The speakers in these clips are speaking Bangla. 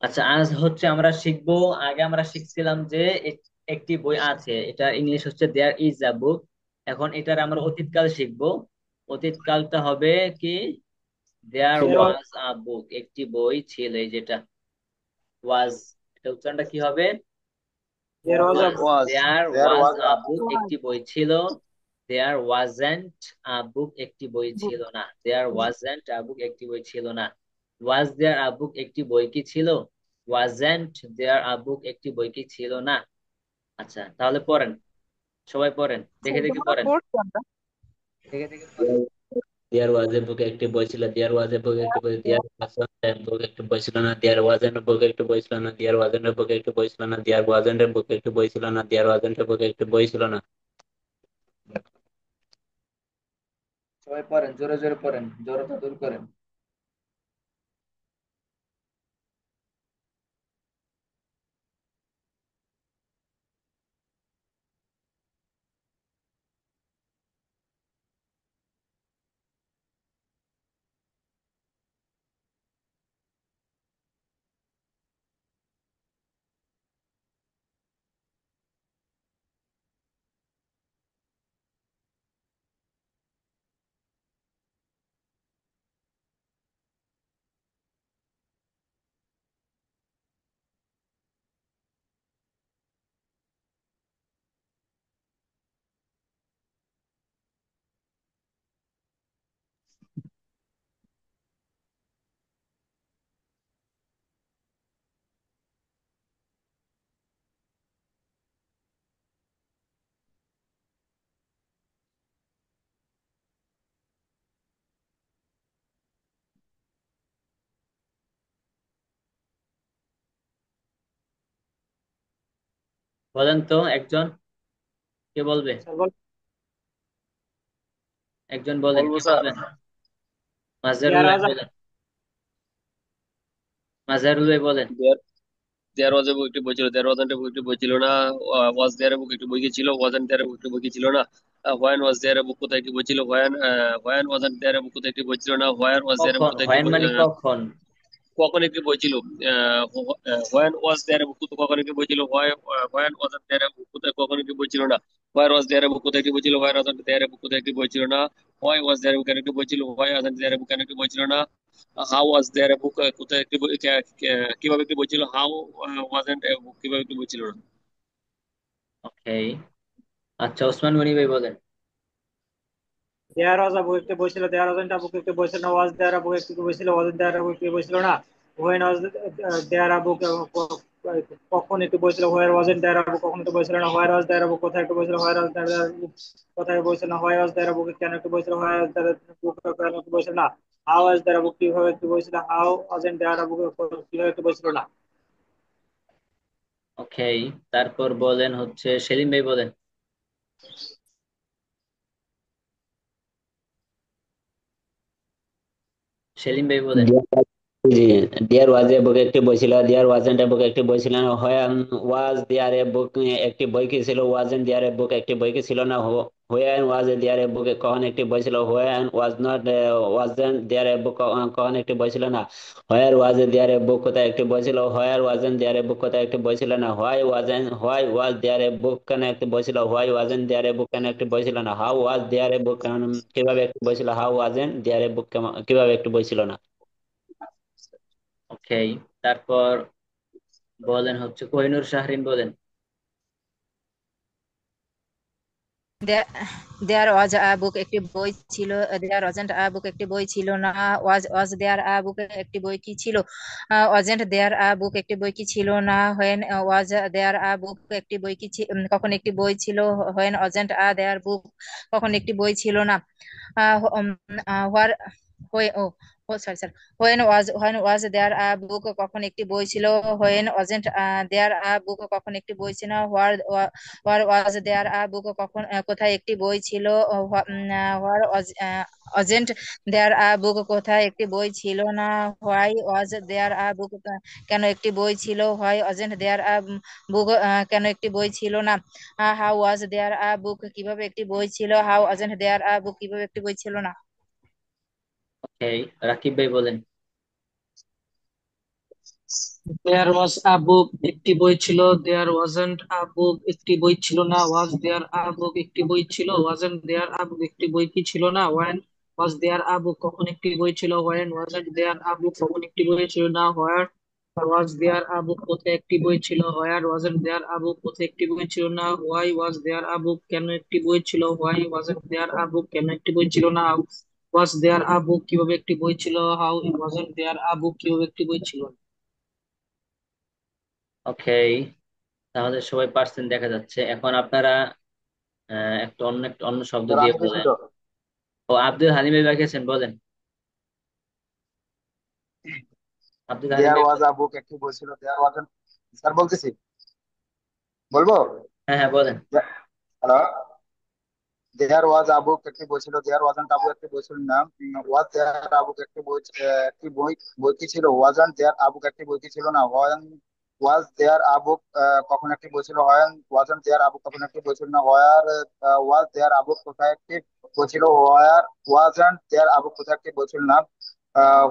আচ্ছা, আজ হচ্ছে আমরা শিখবো। আগে আমরা শিখছিলাম যে একটি বই আছে, এটা ইংলিশ হচ্ছে দেয়ার ইজ আ বুক। এখন এটার আমরা অতীতকাল শিখবো। অতীতকালটা হবে কি? দেয়ার There was was a book, একটি বই ছিল। এই যেটা ওয়াজ, এটা উচ্চারণটা কি হবে? there was a was. was. There There was was a a book, was একটি বই ছিল। দেয়ার ওয়াজেন্ট আ বুক, একটি বই book. ছিল না। দেয়ার ওয়াজেন্ট আ বুক, একটি বই ছিল না। ওয়াজ দেয়ার আ বুক, একটি বই কি ছিল? ওয়াজেন্ট দেয়ার আ বুক, একটি বই কি ছিল না? আচ্ছা, তাহলে পড়েন, সবাই পড়েন, দেখে দেখে তোমরা পড়েন, পড়ছো আমরা? দেখে দেখে পড়েন। দেয়ার ওয়াজ এ বুক, একটি বই ছিল। দেয়ার ওয়াজ এ বুক, একটি বই। দেয়ার ওয়াজ এ বুক, একটি বই ছিল না। দেয়ার ওয়াজ এ বুক, একটি বই ছিল না। দেয়ার ওয়াজ এ বুক, একটি বই ছিল না। দেয়ার ওয়াজ এ বুক, একটি বই ছিল না। দেয়ার ওয়াজ এ বুক, একটি বই ছিল না। সবাই পড়েন, জোরে জোরে পড়েন, জড়তা দূর করেন। বলেন তো একজন, কে বলবে? স্যার বল। একজন বলেন, বলবো কে স্যার। বলবেন? There মাজহারুল ভাই was a বলেন, মাজহারুল ভাই বলেন। দেয়ার দেয়ার ওয়াজ এ বুক, একটি বই ছিল। দেয়ার ওয়াজেন্ট এ বুক, একটি বই ছিল না। ওয়াজ দেয়ার এ বুক, একটি বই কি ছিল। ওয়াজেন্ট দেয়ার এ বুক, একটি বই কি ছিল না। হোয়াইন ওয়াজ দেয়ার এ বুক, কোথায় একটি বই ছিল। হোয়াইন ওয়াজেন্ট দেয়ার এ বুক, কোথায় একটি বই ছিল না। হোয়ার ওয়াজ দেয়ার এ বুক, কখন? কোথায় একটি হোয়েন বই মানে কখন? কখন একটি বই ছিল। হোয়ান ওয়াজ দেয়ার এ বুক, কখন একটি বই ছিল। হোয়ান ওয়াজ দেয়ার এ বুক, কোথায় কখন একটি বই ছিল না। হোয়ার ওয়াজ দেয়ার এ বুক, কোথায় একটি বই ছিল। হোয়ার ওয়াজ দেয়ার এ বুক, কোথায় একটি বই ছিল না। হোয়াই ওয়াজ দেয়ার এ বুক, কেন একটি বই ছিল। হোয়াই ওয়াজ দেয়ার এ বুক, কেন একটি বই ছিল না। হাউ ওয়াজ দেয়ার এ বুক, কোথায় একটি বই, কিভাবে একটি বই ছিল। হাউ ওয়াজেন্ট এ বুক, কিভাবে একটি বই ছিল না। ওকে। আচ্ছা, ওসমান গনি ভাই বলেন। there was a book একটি বই ছিল। there wasn't a book একটি বই ছিল না। was there a book একটি বই ছিল। wasn't there a book একটি বই ছিল না। when was there a book কখন একটি বই ছিল। where wasn't there a book কখন একটি বই ছিল না। where was there a book কোথায় একটি বই ছিল। where was there a book কোথায় বই ছিল না। why was there a book কেন একটি বই ছিল। why was there a book কেন একটি বই ছিল না। how was there a book কিভাবে একটি বই ছিল। how wasn't there a book কিভাবে একটি বই ছিল না। ওকে, তারপর বলেন হচ্ছে সেলিম ভাই বলেন। সেলিম ভাই বলেন। জি, দেয়ার ওয়াজ এ বুক, একটি বই ছিল। দেয়ার ওয়াজেন্ট এ বুক, একটি বই ছিল না। হোয়ান ওয়াজ দেয়ার এ বুক, একটি বই কি ছিল। ওয়াজেন্ট দেয়ার এ বুক, একটি বই কি ছিল না। হোয়ান ওয়াজ দেয়ার এ বুক, কখন একটি বই ছিল। হোয়ান ওয়াজ নট ওয়াজেন্ট দেয়ার এ বুক, কখন একটি বই ছিল না। হোয়ার ওয়াজ দেয়ার এ বুক, কোথায় একটি বই ছিল। হোয়ার ওয়াজেন্ট দেয়ার এ বুক, কোথায় একটি বই ছিল না। হোয়াই ওয়াজ দেয়ার এ বুক, কেন একটি বই ছিল। হোয়াই ওয়াজেন্ট দেয়ার এ বুক, কেন একটি বই ছিল না। হাউ ওয়াজ দেয়ার এ বুক, কিভাবে একটি বই ছিল। হাউ ওয়াজেন্ট দেয়ার এ বুক, কিভাবে একটি বই ছিল না। ওকে, তারপর বলেন হচ্ছে কোহিনুর শাহরিন বলেন। There, there was a book একটি বই ছিল। there wasn't a book একটি বই ছিল না। was there a book একটি বই কি ছিল। wasn't there a book একটি বই কি ছিল না। when was there a book একটি বই কি কখন একটি বই ছিল। when wasn't a there book কখন একটি বই ছিল না। where oh oh sorry sir, when was there a book কখন একটি বই ছিল। when wasn't there a book কখন একটি বই ছিল না। where was there a book কখন কোথায় একটি বই ছিল। where wasn't there a book কোথায় একটি বই ছিল না। why was there a book কেন একটি বই ছিল। why wasn't there a book কেন একটি বই ছিল না। how was there a book কিভাবে একটি বই ছিল। how wasn't there a book কিভাবে একটি বই ছিল না। ওকে, রাকিব ভাই বলেন। দেয়ার ওয়াজ আ বুক, একটি বই ছিল। দেয়ার ওয়াজন্ট আ বুক, একটি বই ছিল না। ওয়াজ দেয়ার আ বুক, একটি বই ছিল। ওয়াজন্ট দেয়ার আ বুক, একটি বই কি ছিল না। One was there a book, কখন একটি বই ছিল। One wasn't there a book, কখন একটি বই ছিল না। হোয়ার ওয়াজ দেয়ার আ বুক, কোথায় একটি বই ছিল। হোয়ার ওয়াজন্ট দেয়ার আ বুক, কোথায় একটি বই ছিল না। Why was there a book, কেন একটি বই ছিল। Why wasn't there a book, কেন একটি বই ছিল না। ওয়াজ দেয়ার আ বুক, কিভাবে একটি বই ছিল। How wasn't there a book, কিভাবে একটি বই ছিল না। ওকে, তাহলে সবাই পারছেন দেখা যাচ্ছে। এখন আপনারা একটা অন্য শব্দ স্যার দিয়ে আমি লিখি বলেন। তো। ও আব্দুল হালিম ভাই গেছেন, বলেন। আব্দুল হালিম দেয়ার ভাই ওয়াজ বলেন। আ বুক, একটি বই ছিল। দেয়ার ওয়াজ, স্যার বলতেছি, বলবো। হ্যাঁ হ্যাঁ বলেন। Hello. There was a book, একটি বই ছিল। দেয়ার ওয়াজন্ট আ বুক, একটি বই ছিল না। ওয়াজ দেয়ার আ বুক, একটি বই একটি বই বই কি ছিল। ওয়াজন্ট দেয়ার আ বুক, একটি বই কি ছিল না। When was there a book, কখন একটি বই ছিল। When wasn't there a book, কখন একটি বই ছিল না। হোয়ার ওয়াজ দেয়ার আ বুক, কোথায় একটি বই ছিল। হোয়ার ওয়াজন্ট দেয়ার আ বুক, কোথায় একটি বই ছিল না।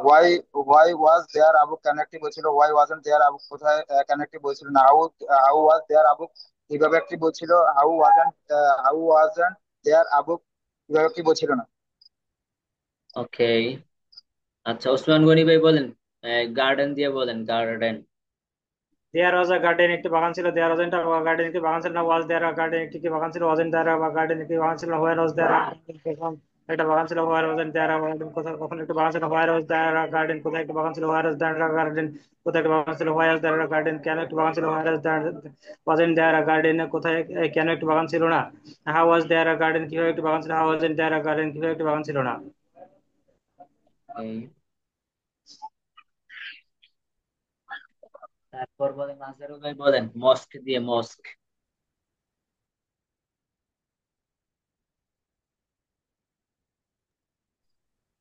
Why why was there a book, কেন একটি বই ছিল। হোয়াই ওয়াজন্ট দেয়ার আ বুক, কোথায় কেন একটি বই ছিল না। How how was there a book, কিভাবে একটি বই ছিল। How wasn't there a book, কিভাবে একটি বই ছিল না। ওকে, আচ্ছা ওসমান গনি ভাই বলেন। গার্ডেন দিয়ে বলেন, garden. There was a garden, একটি বাগান ছিল। দেয়ার ওয়াজন্ট আ গার্ডেন, একটি বাগান ছিল না। ওয়াজ দেয়ার আ গার্ডেন, একটি কি বাগান ছিল। ওয়াজন্ট দেয়ার আ গার্ডেন, একটি বাগান ছিল না। হোয়ার ওয়াজ দেয়ার আ একটা বাগান ছিল। হোয়ার ওয়াজন্ট দেয়ার আ গার্ডেন, কোথায় কখন একটি বাগান ছিল। হোয়ার ওয়াজ দেয়ার আ গার্ডেন, কোথায় একটি বাগান ছিল। হোয়ার ওয়াজ দেয়ার আ গার্ডেন, কোথায় একটি বাগান ছিল। হোয়ার ওয়াজ দেয়ার আ গার্ডেন, কেন একটি বাগান ছিল। হোয়ার ওয়াজ দেয়ার ওয়াজন্ট দেয়ার আ গার্ডেন, কোথায় কেন একটি বাগান ছিল না। How was there a garden, কিভাবে একটি বাগান ছিল। How wasn't there a garden, কিভাবে একটি বাগান ছিল না। এই, তারপর বলেন নাজারুল ভাই, বলেন মস্ক দিয়ে, মস্ক।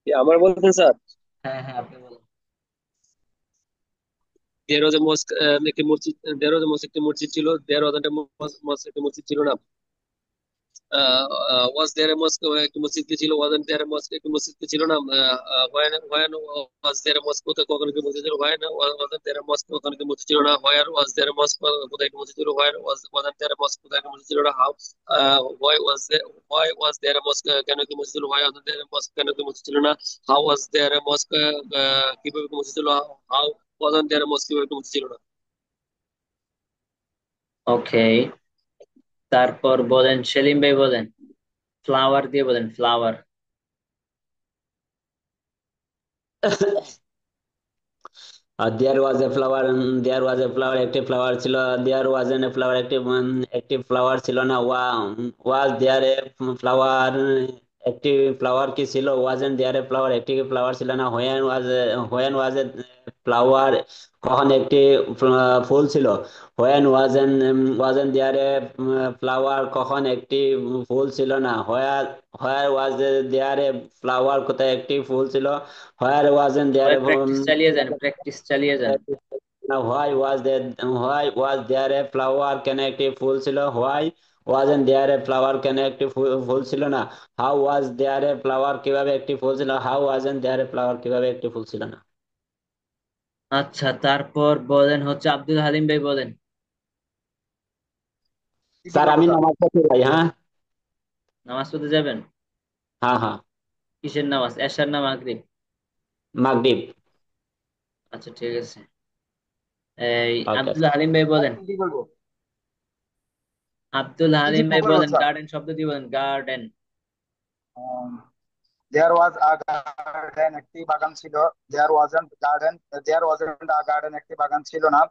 আমার বলতেন স্যার। হ্যাঁ হ্যাঁ আপনি বলেন। দেড় হাজার মস্ক, একটি মসজিদ। দেড় হাজার মস্ক, একটি মসজিদ ছিল। দেড় হাজার মস্ক, একটি মসজিদ ছিল না। ওয়াজ দেয়ার মস্ক, একটি মসজিদ কি ছিল। ওয়াজেন্ট দেয়ার মস্ক, একটি মসজিদ কি ছিল না। হোয়েন ওয়াজ দেয়ার মস্ক, কোথায় কখন কি মসজিদ ছিল। হোয়েন ওয়াজেন্ট দেয়ার মস্ক, কখন কি মসজিদ ছিল না। হোয়ার ওয়াজ দেয়ার মস্ক, কোথায় একটি মসজিদ ছিল। হোয়ার ওয়াজেন্ট দেয়ার মস্ক, কোথায় একটি মসজিদ ছিল না। হাউ হোয়াই ওয়াজ দেয়ার মস্ক, কেন কি মসজিদ ছিল। হোয়াই ওয়াজেন্ট দেয়ার মস্ক, কেন কি মসজিদ ছিল না। হাউ ওয়াজ দেয়ার মস্ক, কিভাবে কি মসজিদ ছিল। হাউ ওয়াজেন্ট দেয়ার মস্ক, কিভাবে কি মসজিদ ছিল না। ওকে, তারপর বলেন সেলিম ভাই, বলেন ফ্লাওয়ার দিয়ে বলেন, ফ্লাওয়ার। আর there was a flower, there was a flower, একটি ফ্লাওয়ার ছিল। There was an a flower, একটি ফ্লাওয়ার ছিল না। ওয়াজ দেয়ার এ ফ্লাওয়ার, একটি ফ্লাওয়ার কি ছিল। ওয়াজেন দেয়ার এ ফ্লাওয়ার, একটি ফ্লাওয়ার ছিল না। হোয়েন ওয়াজ এ ফ্লাওয়ার, কখন একটি ফুল ছিল। When wasn't there a flower, কখন একটি ফুল ছিল না। হোয়ার ওয়াজ দেয়ার এ ফ্লাওয়ার, কোথায় একটি ফুল ছিল। হোয়ার ওয়াজেন দেয়ার সবাই এ প্র্যাকটিস চালিয়ে যান, প্র্যাকটিস চালিয়ে যান। Why was there a flower, কেন একটি ফুল ছিল। Why wasn't there a flower, কেন একটি ফুল ছিল না। How was there a flower, কিভাবে একটি ফুল ছিল। How wasn't there a flower, কিভাবে একটি ফুল ছিল না। আচ্ছা, তারপর বলেন হচ্ছে আব্দুল হালিম ভাই, বলেন। কি কি স্যার বলবো আমি স্যার। নামাজ পড়তে যাই, হ্যাঁ। নামাজ পড়তে যাবেন? হ্যাঁ হ্যাঁ। কিসের নামাজ, এশার না মাগরিব? মাগরিব। আচ্ছা ঠিক আছে। এই ওকে। আব্দুল হালিম ভাই আর বলেন। কি কি বলবো, আব্দুল কি কি হালিম ভাই বলবো বলেন, স্যার। গার্ডেন শব্দ দিয়ে বলেন, garden. There was a garden, একটি বাগান ছিল। দেয়ার ওয়াজেন্ট একটি বাগান ছিল না।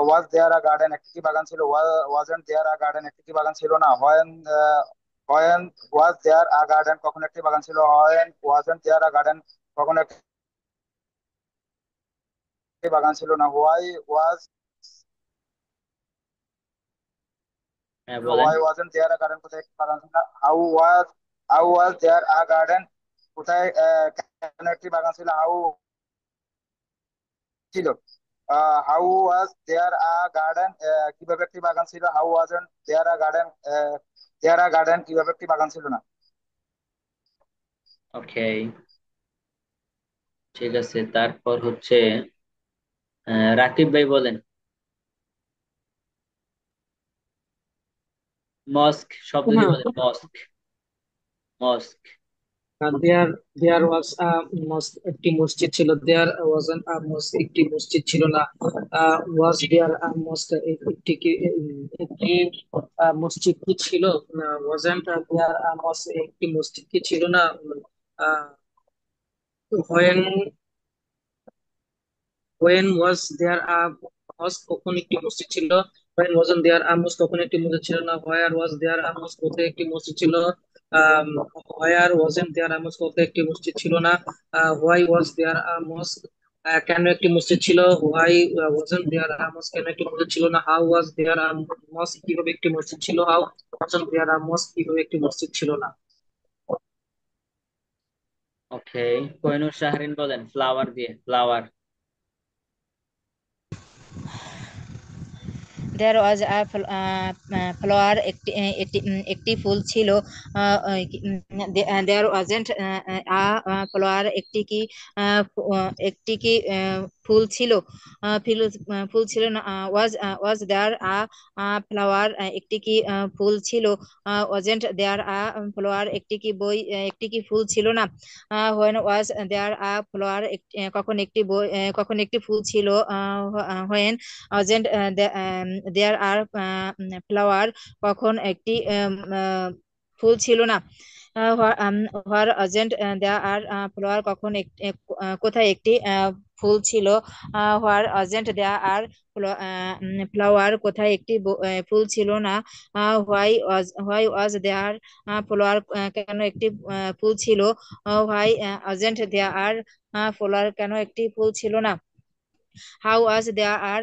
ওয়াজ দেয়ার আ গার্ডেন, একটি কি বাগান ছিল। ওয়াজেন্ট দেয়ার আ গার্ডেন, একটি কি বাগান ছিল না। When was there a garden, কখন একটি বাগান ছিল। When wasn't there a garden, কখন একটি বাগান ছিল না। হ্যাঁ বলেন। Why wasn't there a garden, কোথায় একটি বাগান ছিল না। How was there a garden, কোথায় কেন একটি বাগান ছিল। হাউ ছিল। How was there a garden, কিভাবে একটি বাগান ছিল। How wasn't there a garden, কিভাবে একটি বাগান ছিল না। ওকে, ঠিক আছে। তারপর হচ্ছে রাকিব ভাই বলেন। মস্ক শব্দ দিয়ে বলেন, মস্ক। মস্ক। দেয়ার দেয়ার ওয়াজ মস্ক, একটি মসজিদ ছিল। দেয়ার ওয়াজ মস্ক, একটি মসজিদ ছিল না। ওয়াজ দেয়ার মস্ক, একটি কি একটি মসজিদ কি ছিল? ওয়াজেন্ট দেয়ার মস্ক, একটি মসজিদ কি ছিল না? হোয়েন হোয়েন ওয়াজ দেয়ার মস্ক, কখন একটি মসজিদ ছিল? হোয়েন ওয়াজেন্ট দেয়ার মস্ক, কখন একটি মসজিদ ছিল না। হোয়ার ওয়াজ দেয়ার মস্ক, কোথায় একটি মসজিদ ছিল? হোয়ার ওয়াজেন্ট দেয়ার মস্ক, কোথায় একটি মসজিদ ছিল না। হোয়াই ওয়াজ দেয়ার মস্ক, কেন একটি মসজিদ ছিল? হোয়াই ওয়াজেন্ট দেয়ার মস্ক, কেন একটি মসজিদ ছিল না। হাউ ওয়াজ দেয়ার মস্ক, কিভাবে একটি মসজিদ ছিল? হাউ ওয়াজেন্ট দেয়ার মস্ক, কিভাবে একটি মসজিদ ছিল না। ওকে, কোহিনুর শাহরিন বলেন ফ্লাওয়ার দিয়ে, flower. There was a flower, একটি ফুল ছিল। দেয়ার ওয়াজেন্ট আ ফ্লাওয়ার, একটি কি ফুল ছিল? ফুল ছিল না। ওয়াজ দেয়ার ফ্লাওয়ার, একটি কি ফুল ছিল? ওয়াজেন্ট দেয়ার ফ্লাওয়ার, একটি কি ফুল ছিল না। হোয়েন ওয়াজ দেয়ার ফ্লাওয়ার, কখন একটি ফুল ছিল? When wasn't there a flower, কখন একটি ফুল ছিল না। হোয়ার আর্জেন্ট দেয়ার আর ফ্লাওয়ার, কোথায় একটি ফুল ছিল? হোয়ার আর্জেন্ট দেয়ার আর ফ্লাওয়ার, কোথায় একটি ফুল ছিল না। হোয়াই ওয়াজ দেয়ার ফ্লাওয়ার, কেন একটি ফুল ছিল? Why wasn't there a flower, কেন একটি ফুল ছিল না। How was there a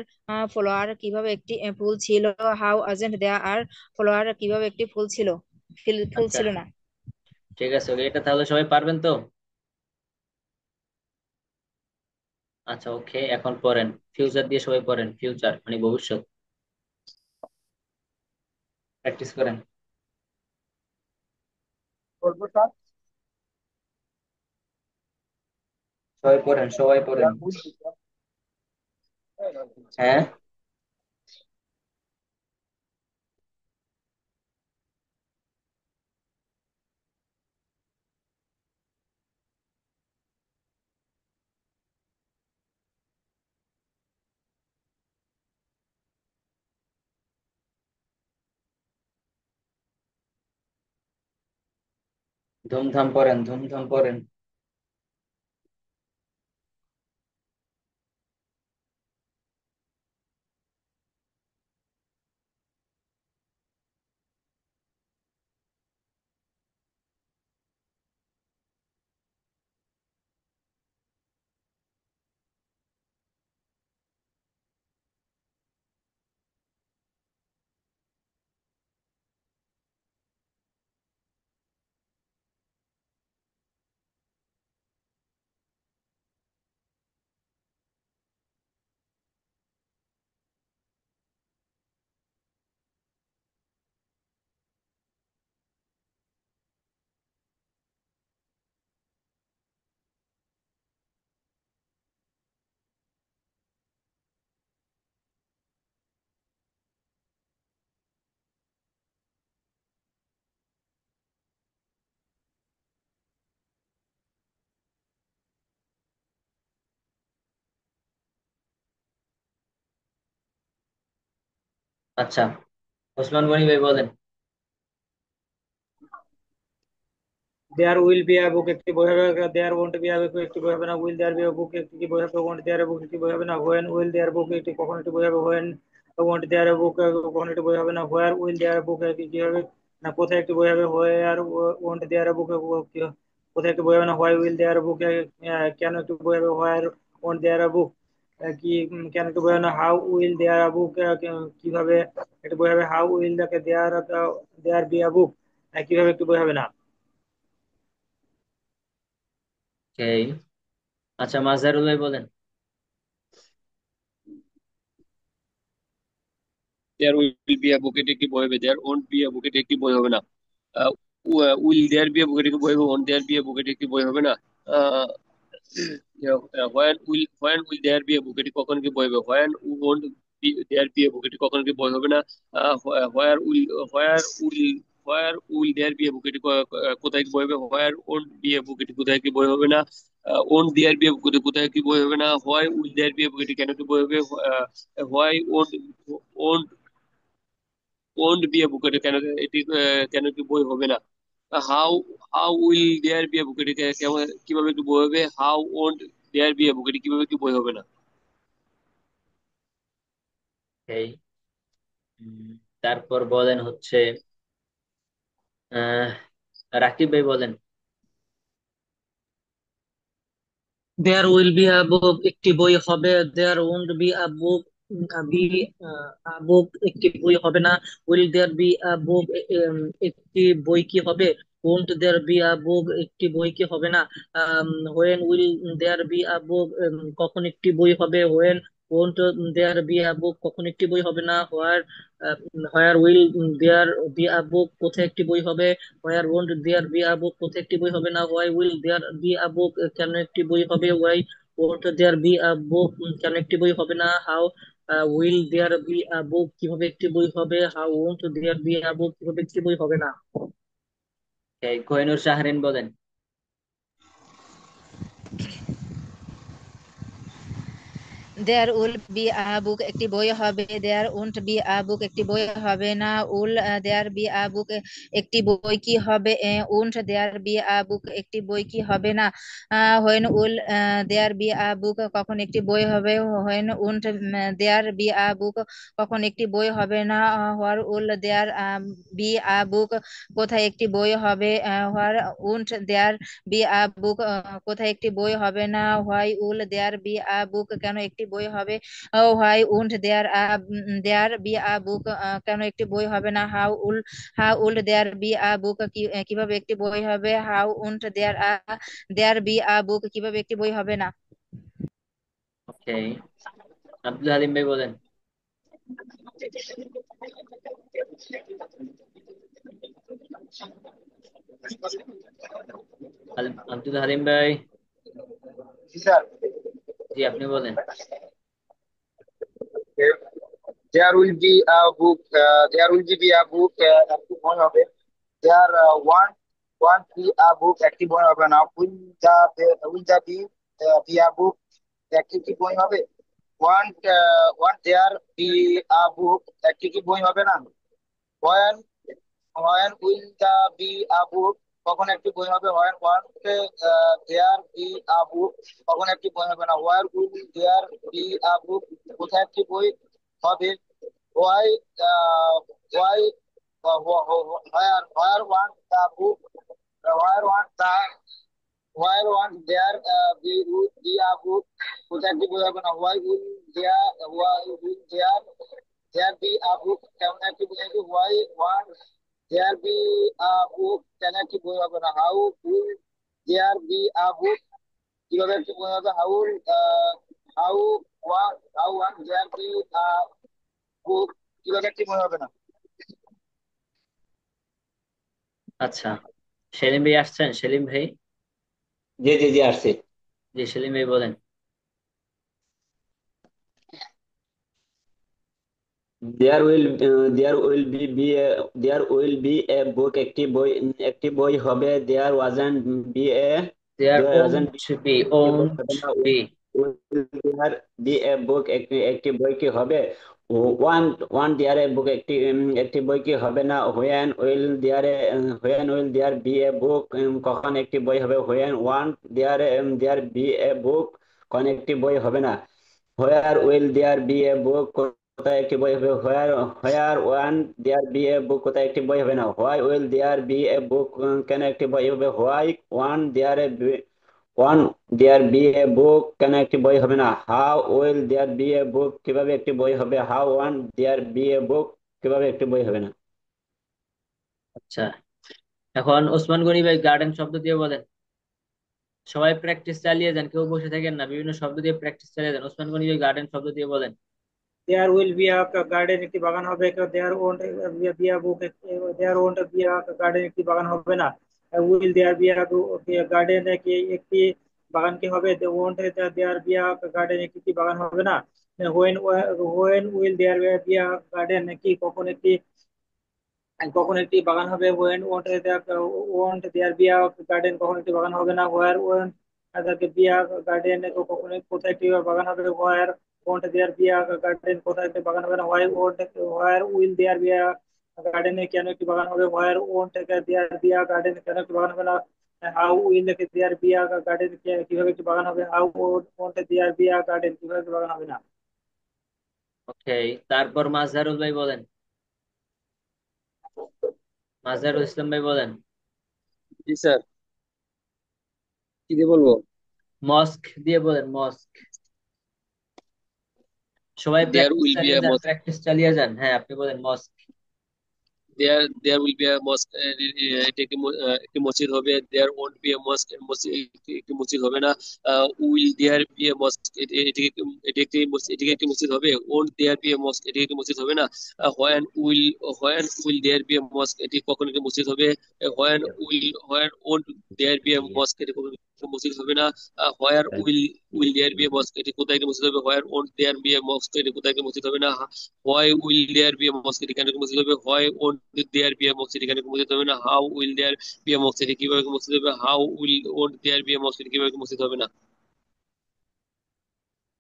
flower, কিভাবে একটি ফুল ছিল? How wasn't there a flower, কিভাবে একটি ফুল ছিল? ফুল আচ্ছা ছিল না। ঠিক আছে, ওকে, এটা তাহলে সবাই পারবেন তো? আচ্ছা ওকে, এখন পড়েন। ফিউচার দিয়ে সবাই পড়েন, ফিউচার মানে ভবিষ্যৎ। প্র্যাকটিস করেন। বলবো স্যার? সবাই পড়েন, সবাই পড়েন। হ্যাঁ। ধুমধাম পড়েন, ধুমধাম পড়েন। আচ্ছা, ওসমান গনি ভাই বলেন। There will be a book, একটি বই হবে। দেয়ার ওয়ন্ট বি আ বুক, একটি বই হবে না। Will there be a book, একটি কি বই হবে। ওয়ন্ট দেয়ার বুক, একটি বই হবে না। হোয়েন উইল দেয়ার বুক, একটি কখন একটি বই হবে। হোয়েন ওয়ন্ট দেয়ার বুক, কখন একটি বই হবে না। হোয়ার উইল দেয়ার বুক, কি কি হবে না, কোথায় একটি বই হবে। হোয়ার ওয়ন্ট দেয়ার বুক, কোথায় একটি বই হবে না। হোয়াই উইল দেয়ার বুক, কেন একটি বই হবে। হোয়ার ওয়ন্ট দেয়ার বুক, কি কেন একটি বই হবে না। হাউ উইল দেয়ার বুক, কিভাবে একটি বই হবে। How will there there be a book, কিভাবে একটি বই হবে না। ওকে, আচ্ছা মাজারুল ভাই বলেন। There will be a book, এটা একটি বই হবে। There won't be a book, এটা একটি বই হবে না। Will there be a book, এটা কি বই হবে। Won't there be a book, এটা একটি বই হবে না। when will there be a book, এটি কখন কি বই হবে? when won't there be a book, এটি কখন কি বই হবে না? where will there be a book, এটি কোথায় কি বই হবে? where won't be a book, এটি কোথায় কি বই হবে না? won't there be a book, এটি কোথায় কি বই হবে না? why will there be a book, এটি কেন কি বই হবে? why won't won't be a book, এটি কেন কেন কি বই হবে না? How how will there be a book, এটি কিভাবে কি বই হবে? How won't there be a book, এটি কিভাবে কি বই হবে না? এই তারপর বলেন হচ্ছে আহ রাকিব ভাই বলেন। There will be a book একটি বই হবে, there won't be a book be a book একটি বই হবে না। Will there be a book একটি বই কি হবে? Won't there be a book একটি বই কি হবে না? When will there be a book কখন একটি বই হবে? When won't there be a book কখন একটি বই হবে না? Where will there be a বুক কোথায় একটি বই হবে? Where won't there be a বুক কোথায় একটি বই হবে না? Why will there be a book কেন একটি বই হবে? Why won't there be a book কেন একটি বই হবে না? How will there be a book কিভাবে একটি বই হবে? How won't there be a book কিভাবে একটি বই হবে না? কোহিনুর শাহরিন বলেন। There will be a book একটি বই হবে, দেয়ার উন্ট বি আ বুক একটি বই হবে না। উল দেয়ার বি আ বুক একটি বই কি হবে? Won't there be a book একটি বই কি হবে না? When ul there be a book কখন একটি বই হবে? When won't there be a book কখন একটি বই হবে না? হোয়ার উল দেয়ার বি আ বুক কোথায় একটি বই হবে? হোয়ার উন্ট দেয়ার বি আ বুক কোথায় একটি বই হবে না? Why ul there be a book কেন একটি বই হবে? Why won't there be a book কেন একটি বই হবে না? How ul there be a book কিভাবে একটি বই হবে? How won't there be a book কিভাবে একটি বই হবে না? ওকে, আব্দুল হালিম ভাই বলেন। আব্দুল হালিম ভাই। জি স্যার। জি আপনি বলেন। There will be a book. There will be a book. একটি বই হবে। There won't be a book. একটি বই হবে না। Will the be a book? একটি কি বই হবে? Won't there be a book? একটি কি বই হবে না? When when will the be a book? কখন একটি বই হবে? When won't there be a book? কখন একটি বই হবে না? Where will there be a book? কোথায় একটি বই হবে? Why why where want the book? Where want the where want there be a book? কোথায় একটি বই হবে না? Why will there be a book? কেমন একটি বই হবে? Why want there be a book? কেন একটি বই হবে না? How will there be a book? কিভাবে একটি বই হবে? How want there be a book? কিভাবে একটি বই হবে না? আচ্ছা, সেলিম ভাই আসছেন? সেলিম ভাই। জি জি জি আসছি। জি সেলিম ভাই বলেন। There will be a book একটি বই হবে। There There wasn't won't be be, একটি বই ওন্ট হবে না। Be. Will there be a book একটি বই কি হবে? ওয়ান দেয়ার এ বুক একটি বই কি হবে না? When will there be a book? কখন একটি বই হবে? When there be a book? কখন একটি বই হবে না? Where will there be a book? কোথায় একটি বই হবে? Where won't there be a book? কোথায় একটি বই হবে না? Why will there be a book? কেন একটি বই হবে? Why won't there be a book? কেন একটি বই হবে না? How will there be a book? কিভাবে একটি বই হবে? How won't there be a book? কিভাবে একটি বই হবে না? আচ্ছা, এখন ওসমান গনি ভাই গার্ডেন শব্দ দিয়ে বলেন। সবাই প্র্যাকটিস চালিয়ে যান, কেউ বসে থাকেন না, বিভিন্ন শব্দ দিয়ে প্র্যাকটিস চালিয়ে যান। ওসমান গনি ভাই গার্ডেন শব্দ দিয়ে বলেন। There will be a garden একটি বাগান হবে। There won't be a book there won't be a garden একটি বাগান হবে না। Will there be a garden একটি বাগান কি হবে? Won't there be a garden, একটি কি বাগান হবে না? When when will there be a garden, কি কখন একটি বাগান হবে? When won't there be a garden, কখন একটি বাগান হবে না? হোয়ার ওন্ট তাদেরকে বি আ গার্ডেন, কখন কোথায় একটি বাগান হবে? Where won't there be a garden, কোথায় একটি বাগান হবে না? হোয়ার উইল দেয়ার বি আ গার্ডেনে, কেন একটি বাগান হবে? Where won't there be a garden, কেন একটি বাগান হবে না? How will there be a garden, কিভাবে একটি বাগান হবে? How won't there be a garden, কিভাবে একটি বাগান হবে না? ওকে, তারপর মাজহারুল ভাই বলেন। মাজহারুল ইসলাম ভাই বলেন। জি স্যার, কি দিয়ে বলবো? মস্ক দিয়ে বলেন, মস্ক। সবাই দেয়ার প্র্যাকটিস উইল বি চালিয়ে আ যান, মস্ক, প্র্যাকটিস চালিয়ে যান। হ্যাঁ, আপনি বলেন মস্ক। দেয়ার উইল বি আ মস্ক, এটি একটি মসজিদ হবে। দেয়ার ওন্ট বি আ মস্ক, একটি মসজিদ হবে না। Will there be a mosque, এটি একটি মসজিদ হবে। Won't there be a mosque, এটি একটি মসজিদ হবে না। When will there be a mosque, এটি কখন একটি মসজিদ হবে? When won't there be a mosque, এটি কখন একটি মসজিদ হবে না। Where will there be a mosque, এটি কোথায় একটি মসজিদ হবে? Where won't there be a mosque, এটি কোথায় একটি মসজিদ হবে না। Why will there be a mosque, এটি কেন মসজিদ হবে? Why won't there be a mosque, এটি কেন মসজিদ হবে না। How will there be a mosque, এটি কিভাবে মসজিদ হবে? How will won't there be a mosque, এটি কিভাবে মসজিদ হবে না।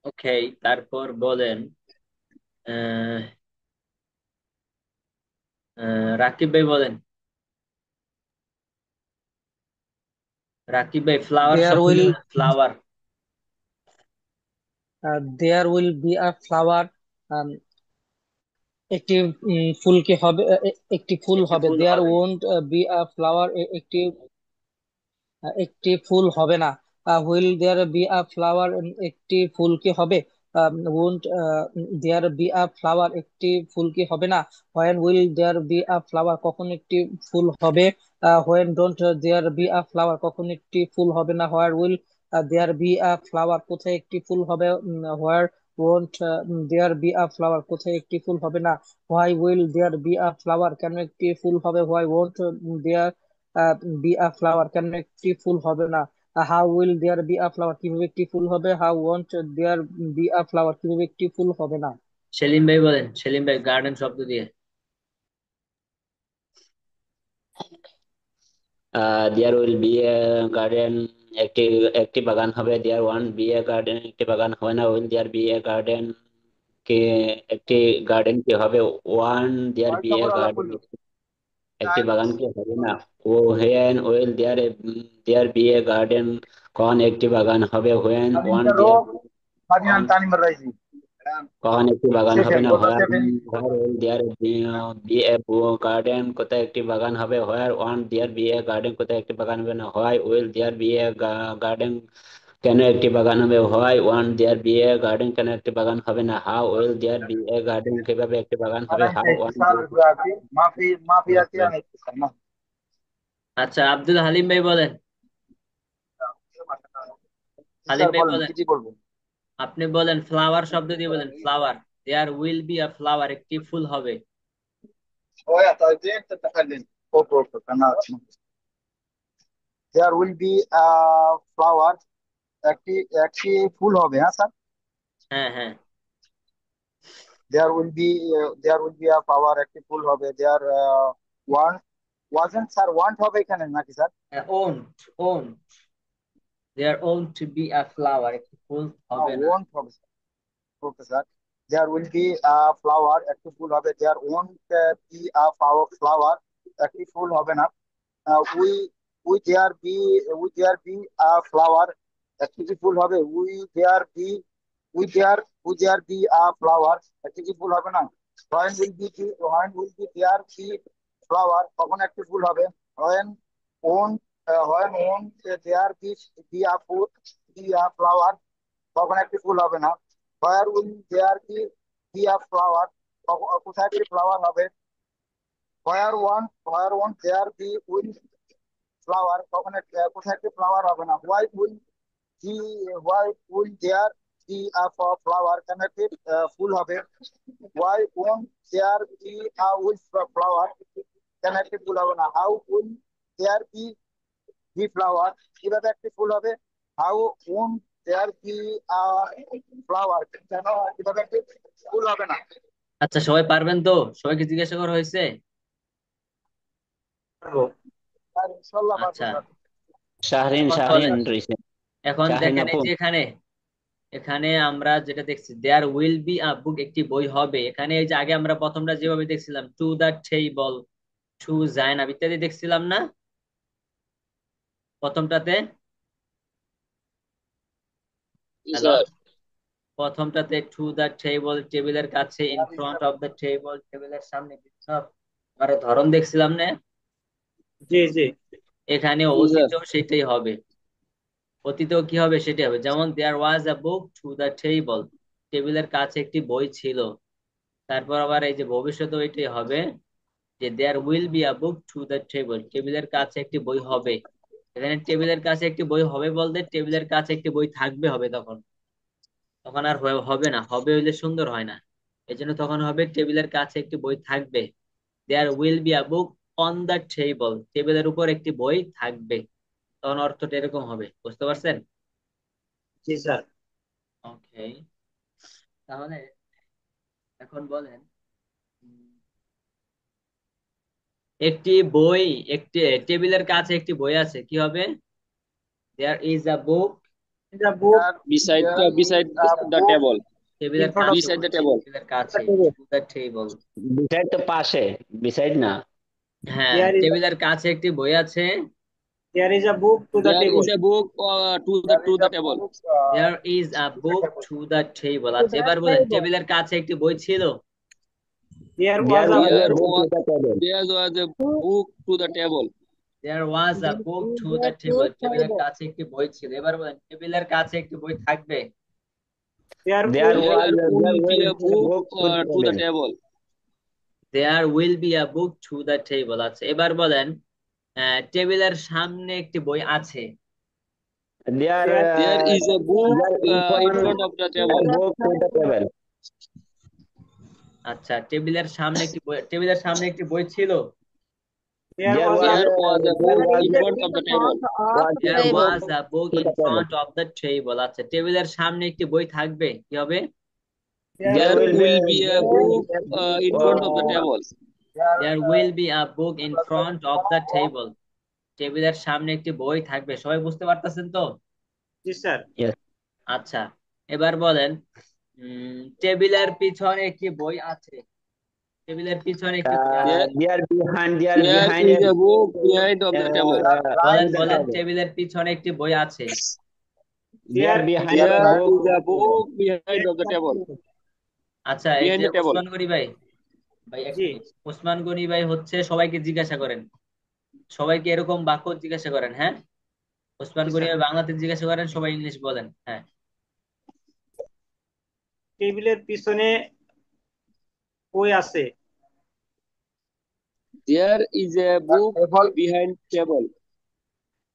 ওকে, তারপর বলেন আহ রাকিব ভাই বলেন। রাকিব ভাই, ফ্লাওয়ার দেয়ার শব্দ উইল দিয়ে বলেন, flower. There will be a flower, একটি ফুল কি হবে? একটি ফুল একটি হবে। ফুল দেয়ার হবে। ওন্ট বি আ ফ্লাওয়ার, একটি একটি ফুল হবে না। Will there be a flower, একটি ফুল কি হবে? Won't there be a flower, একটি ফুল কি হবে না? When will there be a flower, কখন একটি ফুল হবে? When don't there be a flower, কখন একটি ফুল হবে না? Where will there be a flower, কোথায় একটি ফুল হবে? Where won't there be a flower, কোথায় একটি ফুল হবে না? Why will there be a flower, কেন একটি ফুল হবে? Why won't there be a flower, কেন একটি ফুল হবে না? How will there be a flower, কিভাবে একটি ফুল হবে? How won't there be a flower, কিভাবে একটি ফুল হবে না? সেলিম ভাই বলেন, সেলিম ভাই, গার্ডেন শব্দ দিয়ে। There will be a garden, একটি একটি বাগান হবে। There won't be a garden, একটি বাগান হবে না। Will there be a garden, কে একটি গার্ডেন কি হবে? Won't there be a garden, একটি বাগান কি হবে না। When will there be a garden, কখন একটি বাগান হবে? হোয়েন ওয়ান দেয়ার কখন একটি বাগান হবে না। হোয়ার দেয়ার বি এ গার্ডেন, কোথায় একটি বাগান হবে? Where won't there be a garden, কোথায় একটি বাগান হবে না। Why will there be a garden, কেন একটি বাগান হবে? Why won't there be a garden, কেন একটি বাগান হবে না। How will there be a garden, কিভাবে একটি বাগান হবে? How won't. আচ্ছা, আব্দুল হালিম ভাই বলেন। হালিম ভাই বলেন, আপনি বলেন ফ্লাওয়ার শব্দ দিয়ে বলেন, flower. There will be a flower, একটি ফুল হবে। দেয়ার উইল বি ফ্লাওয়ার, একটি একটি ফুল হবে। হ্যাঁ স্যার, হ্যাঁ, হ্যাঁ। There will be there will be flower, একটি ফুল হবে। There one wasn't sir, won't হবে এখানে নাকি sir? Won't, won't, there won't to be a flower, একটি ফুল হবে না। ওয়ান্ট হবে sir, okay sir. There will be flower, একটি ফুল হবে। দেয়ার ওয়ন্ট বি ফ্লাওয়ার, একটি ফুল হবে না। Will will there be will there be flower, একটি কি ফুল হবে? Will there will there be flower, একটি কি ফুল হবে না। হোয়েন উইল বি ফ্লাওয়ার, কখন একটি ফুল হবে? When won't when won't there be flower, কখন একটি ফুল হবে না। Where will there be flower, কোথায় একটি ফ্লাওয়ার হবে? Where won't there be will flower, কখন কোথায় একটি ফ্লাওয়ার হবে না। জি why will there be flower, কেন একটি ফুল হবে? Why won't there will flower, কেন একটি ফুল হবে না। How will there be flower, কিভাবে একটি ফুল হবে? How won't there be flower, কেন এভাবে একটি ফুল হবে না? আচ্ছা, সবাই পারবেন তো? সবাইকে জিজ্ঞাসা করা হয়েছে? পারবো। স্যার ইনশাল্লাহ পারবো আচ্ছা, স্যার। শাহরিন এখন শাহরিন বলেন। রয়েছে। এখন শাহরিন দেখেন, আপু। এই যে এখানে এখানে আমরা যেটা দেখছি, দেয়ার উইল বি আ বুক, একটি বই হবে। এখানে এই যে আগে আমরা প্রথমটা যেভাবে দেখছিলাম, to the table, to Zainab ইত্যাদি দেখছিলাম না প্রথমটাতে? জি হ্যালো, স্যার। প্রথমটাতে টু দা টেবল, টেবিলের কাছে, in front of the table, টেবিলের সামনে, বিভিন্ন আমরা ধরন দেখছিলাম না? জি জি। এখানে জি স্যার। অতীতেও সেটাই হবে। অতীতেও কি হবে? সেটাই হবে। যেমন দেয়ার was a book to the table, টেবিলের কাছে একটি বই ছিল। তারপর আবার এই যে ভবিষ্যতে এটাই হবে, যে there will be a book to the table, টেবিলের কাছে একটি বই হবে। এখানে টেবিলের কাছে একটি বই হবে বলতে টেবিলের কাছে একটি বই থাকবে হবে তখন। তখন আর হবে না, হবে হইলে সুন্দর হয় না। এই জন্য তখন হবে টেবিলের কাছে একটি বই থাকবে। There will be a book on the table, টেবিলের উপর একটি বই থাকবে। তখন অর্থটা এরকম হবে, বুঝতে পারছেন? জি স্যার। ওকে, তাহলে এখন বলেন, উম, একটি বই, একটি টেবিলের কাছে একটি বই আছে, কি হবে? দেয়ার ইজ আ বুক, এটা book beside There beside is a the book table. In টেবিলের ফ্রন্ট অফ কাছে বিসাইড দ্য বলছে, টেবল। টেবিলের কাছে, table. To the table. Beside তো পাশে, বিসাইড না। হ্যাঁ, দেয়ার ইজ টেবিলের কাছে একটি বই আছে। There is a book to the there table. Is a book to the there is a table. book there is a to the book table. To the table. আচ্ছা, এবার বলেন, টেবিলের কাছে একটি বই ছিল। There was there a was book. A there book to the table. Was a book to the table. There was a book to the table, টেবিলের কাছে একটি বই ছিল। এবার বলেন, টেবিলের কাছে একটি বই থাকবে। There there will there was will there be will a be a book book to the to the table. Table. There will be a book to the table. আচ্ছা, এবার বলেন, টেবিলের সামনে একটি বই আছে। There there there is a book there in in front front of the a table. Book to the table. আচ্ছা, টেবিলের সামনে একটি বই, টেবিলের সামনে একটি বই ছিল। There there was a was there was a there book was in front of the table. Was a there book was a book to in the table. Front of the table. আচ্ছা, টেবিলের সামনে একটি বই থাকবে, কি হবে? There there there will be will be a there will book be a book in front of the table. There will be a book in front of the table, টেবিলের সামনে একটি বই থাকবে। সবাই বুঝতে পারতেছেন তো? জি স্যার। ইয়েস। আচ্ছা, এবার বলেন, টেবিলের পিছনে একটি বই আছে। টেবিলের পিছনে একটি বই আছে। There there behind is a a book book behind of the table. To বলেন দ্য বলেন, টেবল। টেবিলের পিছনে একটি বই আছে। There there behind a there book is to a the table. Book behind of the table. আচ্ছা, এই বিহাইন্ড যে দ্য টেবল। ওসমান গনি ভাই, ভাই এক জি। মিনিট, ওসমান গনি ভাই হচ্ছে সবাইকে জিজ্ঞাসা করেন, সবাইকে এরকম বাক্য জিজ্ঞাসা করেন, হ্যাঁ? ওসমান জি গনি স্যার। ভাই বাংলাতে জিজ্ঞাসা করেন, সবাই ইংলিশ বলেন, হ্যাঁ। টেবিলের পিছনে বই আছে। There is a book Table. Behind table.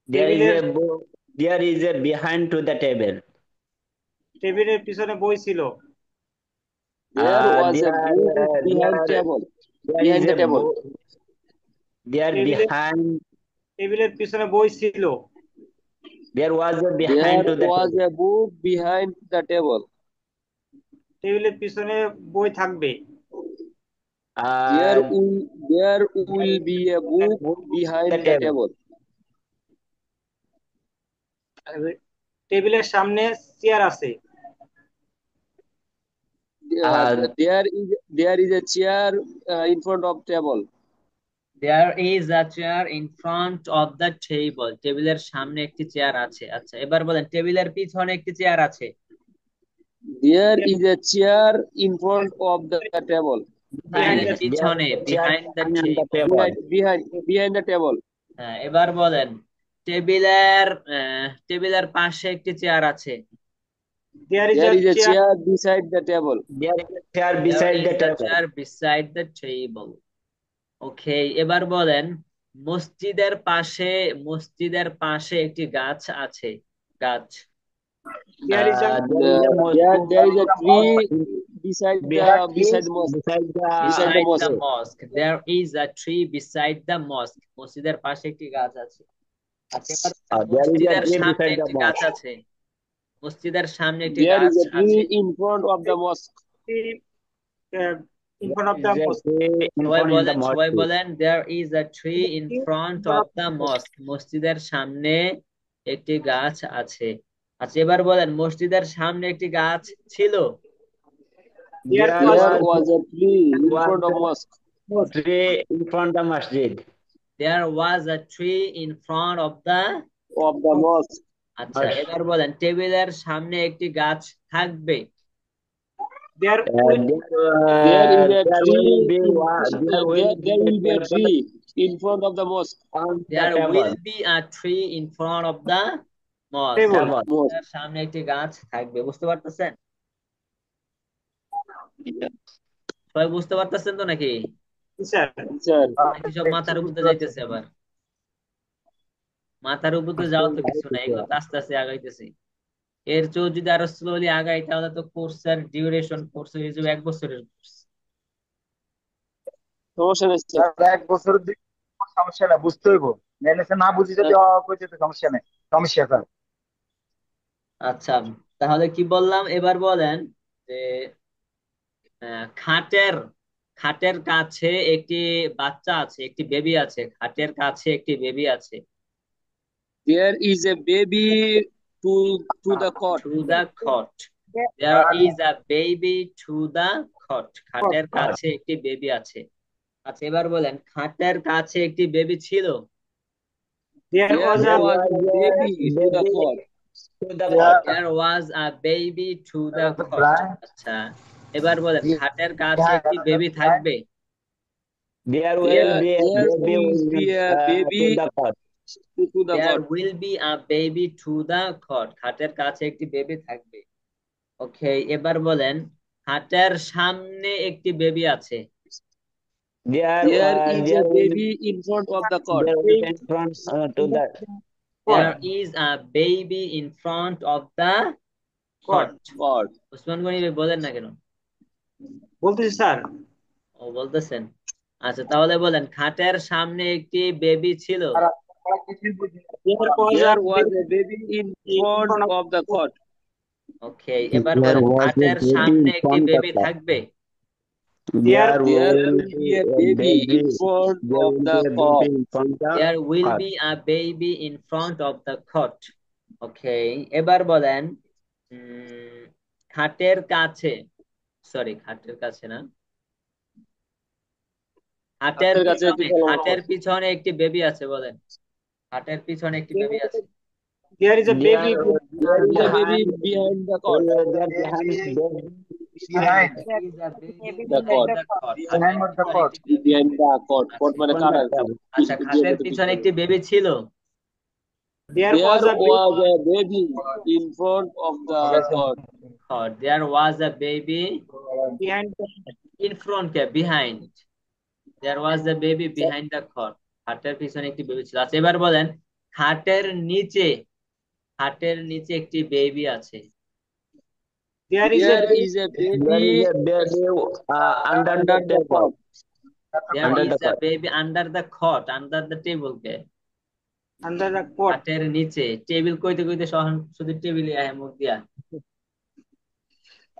There is টেবিলের a book. There is a behind to the table. টেবিলের পিছনে বই ছিল। There was a book behind There table. there is behind the a table. book. There টেবিলের behind. টেবিলের পিছনে বই ছিল। There was a behind there to the was table. A book behind the table. টেবিলের পিছনে বই থাকবে। There Uh, will there there will is be a a book book to behind the the table. Table. টেবিলের সামনে চেয়ার আছে। Uh, there is a chair in front of table. There is a chair in front of the table, টেবিলের সামনে একটি চেয়ার আছে। আচ্ছা, এবার বলেন, টেবিলের পিছনে একটি চেয়ার আছে। There is a chair in front of the table. Behind টেবিলের দ্য there পিছনে, is a chair behind the behind the table. table. Behind the table. হ্যাঁ, এবার বলেন, টেবিলের টেবিলের পাশে একটি চেয়ার আছে। There is there a is a chair. Chair beside the table. There is a chair there beside is the the table. Chair beside the table. Okay, এবার বলেন, মসজিদের পাশে, মসজিদের পাশে একটি গাছ আছে। গাছ। There is a There is a There is mosque a tree beside the behind beside the mosque. beside Beside the beside the mosque. Mosque, there is a tree beside the mosque, মসজিদের পাশে একটি গাছ আছে। আচ্ছা এবার There is a মসজিদের tree সামনে beside the একটি গাছ mosque. আছে, মসজিদের সামনে একটি There গাছ is a আছে। tree in front of the mosque. In front of the There is a mosque. tree in সবাই front in the বলেন, সবাই mosque. বলেন, there is a tree in front of the mosque, মসজিদের সামনে একটি গাছ আছে। আচ্ছা এবার বলেন, মসজিদের সামনে একটি গাছ ছিল। There There was There was was a tree in was front of mosque. a tree in front of the masjid. there was a tree in front of the Of the mosque. আচ্ছা এবার বলেন, টেবিলের সামনে একটি গাছ থাকবে। there There is a There will tree. be There will be a tree in front of the mosque. on the there table. will be a tree in front of the mosque, table. Mosque. এর সামনে একটি গাছ থাকবে। বুঝতে পারতেছেন? সবাই বুঝতে পারতেছেন তো নাকি? Sir, Sir. নাকি সব মাথার উপরে যাইতেছে? আবার মাথার উপরে যাওয়া তো কিছু নাই, এগুলো তো আস্তে আস্তে আগাইতেছে। এর চেয়েও যদি আরো স্লোলি আগাই তাহলে তো কোর্সের ডিউরেশন, কোর্সের হিসেবে 1 বছরের কোর্স। সমস্যা নেই sir. স্যার 1 বছরের দিকে সমস্যা না, বুঝতে হইব। মেনেছে না বুঝি যদি কইতে তো সমস্যা নেই, সমস্যা স্যার। আচ্ছা তাহলে কি বললাম, এবার বলেন যে খাটের খাটের কাছে একটি বাচ্চা আছে, একটি বেবি আছে, খাটের কাছে একটি বেবি আছে। There is a baby to the cot. To the cot, there is a baby to the cot, খাটের কাছে একটি বেবি আছে। আচ্ছা এবার বলেন, খাটের কাছে একটি বেবি ছিল। there There was was a a baby to the cot. To the pot. there was a baby to the cot, Blind. আচ্ছা এবার বলেন, খাটের কাছে Yeah, একটি বেবি থাকবে। There will be a There baby will be a baby to the pot. to the there cot. will be a baby to the cot, খাটের কাছে একটি বেবি থাকবে। ওকে এবার বলেন, খাটের সামনে একটি বেবি আছে। There is a baby in front of the cot. There will be in front to the there is a baby in front of the cot, Cot. Osman Gani ভাই বলেন না কেন? বলতেছি স্যার। ও বলতেছেন। আচ্ছা তাহলে বলেন, খাটের সামনে একটি বেবি ছিল। There was There was a baby in front of the cot. ওকে এবার There বলেন, was a খাটের baby সামনে in একটি front of বেবি the- থাকবে। There There will will be a baby in front There of will the be a cot. baby in front of the there will cot. be a baby in front of the cot, ওকে এবার বলেন, খাটের কাছে, সরি খাটের কাছে না, খাটের খাটের কাছে পিছনে, একটি ফলক। খাটের পিছনে একটি বেবি আছে। বলেন, খাটের পিছনে একটি বেবি আছে। there is a baby There is a baby behind the cot. There behind baby Behind. There is a baby The behind cot. the cot, Behind খাটের the পিছনে cot. একটি baby Behind the cot. Cot মানে front কাট of আর কি। the- আচ্ছা খাটের পিছনে একটি বেবি ছিল। there There was a was a baby in front of the cot. Cot, there was a baby behind in front K behind, there was a baby behind the cot, খাটের পিছনে একটি বেবি ছিল। আচ্ছা এবার বলেন, খাটের নিচে, খাটের নিচে একটি বেবি আছে। there is a There baby is a There baby is a baby under under the the table. cot. There Under is the a cot. baby under the cot, under the table K, under the cot. খাটের নিচে। টেবিল কইতে কইতে সহন শুধু টেবিলে আয় মুখ দিয়া।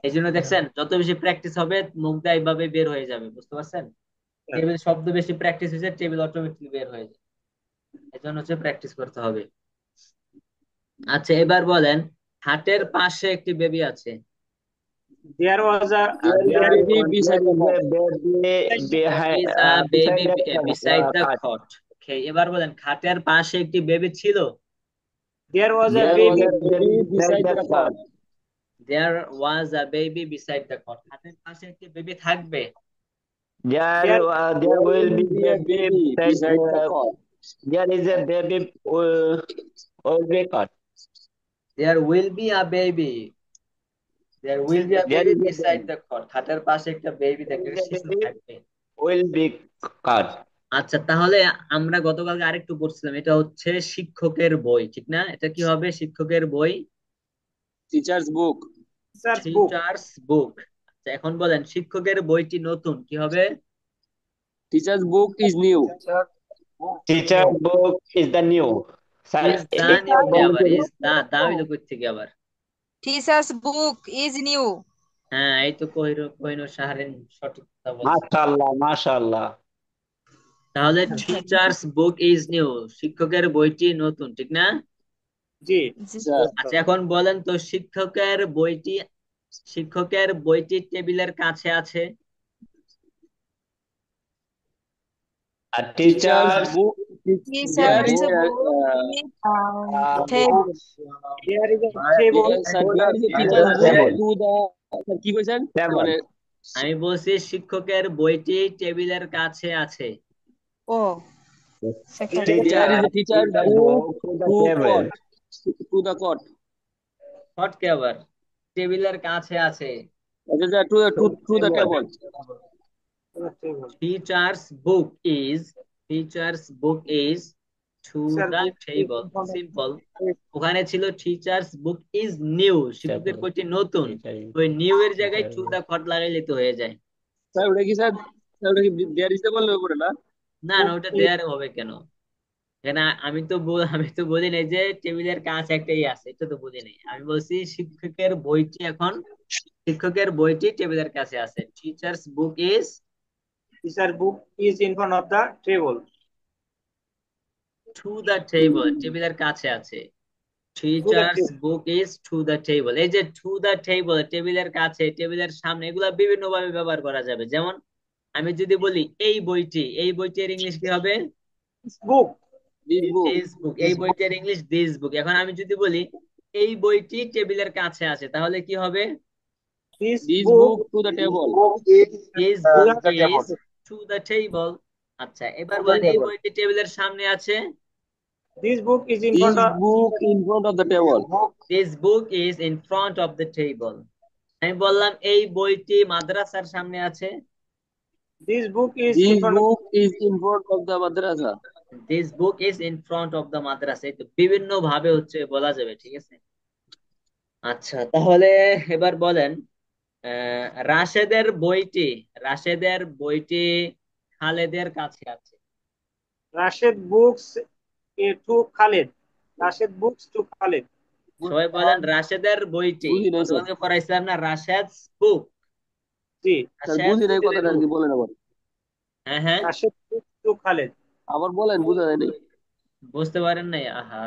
এই জন্য দেখছেন, যত বেশি প্র্যাকটিস হবে মুখ দিয়ে এইভাবে বের হয়ে যাবে। বুঝতে পারছেন? টেবিল শব্দ বেশি প্র্যাকটিস হয়েছে, টেবিল অটোমেটিকলি বের হয়ে যায়। এই জন্য হচ্ছে প্র্যাকটিস করতে হবে। আচ্ছা এবার বলেন, খাটের পাশে একটি বেবি আছে। There was a There is a baby beside the cot. There is a baby beside the cot. Okay, এবার বলেন, খাটের পাশে একটি বেবি ছিল। there was a There was baby a baby beside the cot. There was a baby beside the cot, খাটের পাশে একটি বেবি থাকবে। There will be a baby beside the cot. There is a baby will be caught. There will be a baby. There will be a There baby is a beside baby. the cot, খাটের পাশে একটা বেবি থাকবে, There is a শিশু baby. থাকবে। Will be caught. আচ্ছা তাহলে আমরা গতকালকে আরেকটু পড়ছিলাম, এটা হচ্ছে শিক্ষকের বই, ঠিক না? এটা কি হবে? শিক্ষকের বই, Teacher's book. teacher's book. Teachers বুক। আচ্ছা এখন বলেন, শিক্ষকের বইটি নতুন, কি হবে? Teacher's book is new. Teacher book is the new. Sir is the এটা নিউ কে বলতে আবার? ইজ দা দা হইলো কই থেকে আবার? Teachers book is new. হ্যাঁ, এই তো কোহিনুর শাহরিন সঠিক কথা বলছে। মাশাআল্লাহ মাশাআল্লাহ। তাহলে টিচার্স বুক ইজ নিউ, শিক্ষকের বইটি নতুন, ঠিক না? জি স্যার আচ্ছা, এখন বলেন তো শিক্ষকের বইটি টেবিলের কাছে আছে। আর teachers teacher book there teachers is book is table. There is a table sir there is teachers book table to the, কি বলছেন টেবল মানে? আমি বলছি শিক্ষকের বইটি টেবিলের কাছে আছে। ও second. There is teacher a teacher teacher book book to the to table. Cot, to the cot. হট কে আবার? টেবিলের কাছে আছে। আচ্ছা sir, to the table table. Table. Teachers book is teachers book is to teacher the book is table. In front of simple. ওখানে ছিল টিচার্স বুক ইজ নিউ, শিক্ষকের টেবল বইটি নতুন। টিচার ওই নিউ এর জায়গায় টিচার টু দা কট লাগাইলে তো হয়ে যায়। স্যার ওটা কি স্যার, স্যার ওটা কি দেয়ার ইজ বললে পড়ে না? না না, বুক ওটা ইজ দেয়ার হবে কেন? কেন, আমি তো বলি নাই যে টেবিলের কাছে একটাই আছে, এটা তো বলি নাই। আমি বলছি শিক্ষকের বইটি টেবিলের কাছে আছে। Teacher's book is teacher book is in front of the table. To the table, টেবিলের কাছে আছে। To the teacher's table. Book is to the table, এই যে টু দা টেবল, টেবিলের কাছে, টেবিলের সামনে, এগুলা বিভিন্ন ভাবে ব্যবহার করা যাবে। যেমন আমি যদি বলি এই বইটির ইংলিশ কি হবে? Book. This book, this book. এই বইটির ইংলিশ দিস বুক। এখন আমি যদি বলি এই বইটি টেবিলের কাছে আছে, তাহলে কি হবে? This this book book to the table. This to book the the is table. To the table. আচ্ছা, টু এবার দা বলেন এই টেবল। বইটি টেবিলের সামনে আছে। This book is in this front of. Book in front of the table. This book is in front of the table. আমি বললাম এই বইটি মাদ্রাসার সামনে আছে। This book is in this front of. Book is in front of the madrasa. This book is in front of the madrasa. এই তো বিভিন্ন ভাবে বলা যাবে, ঠিক আছে। আচ্ছা, তাহলে এবার বলেন আহ রাশেদের বইটি খালেদের কাছে আছে। Rashed books two Khaled. Rashed books two Khaled. সবাই বলেন রাশেদের বইটি। বুঝি নাই স্যার, গতকালকে পড়াইছিলাম না, রাশেদ বুক। জি। স্যার রাশেদ বুঝি নাই কথাটা আর বুক। কি, বলেন আবার। হ্যাঁ হ্যাঁ, রাশেদ বুকস টু খালেদ। আবার বলেন, বুঝা যায় নাই। বুঝতে পারেন নাই? আহা,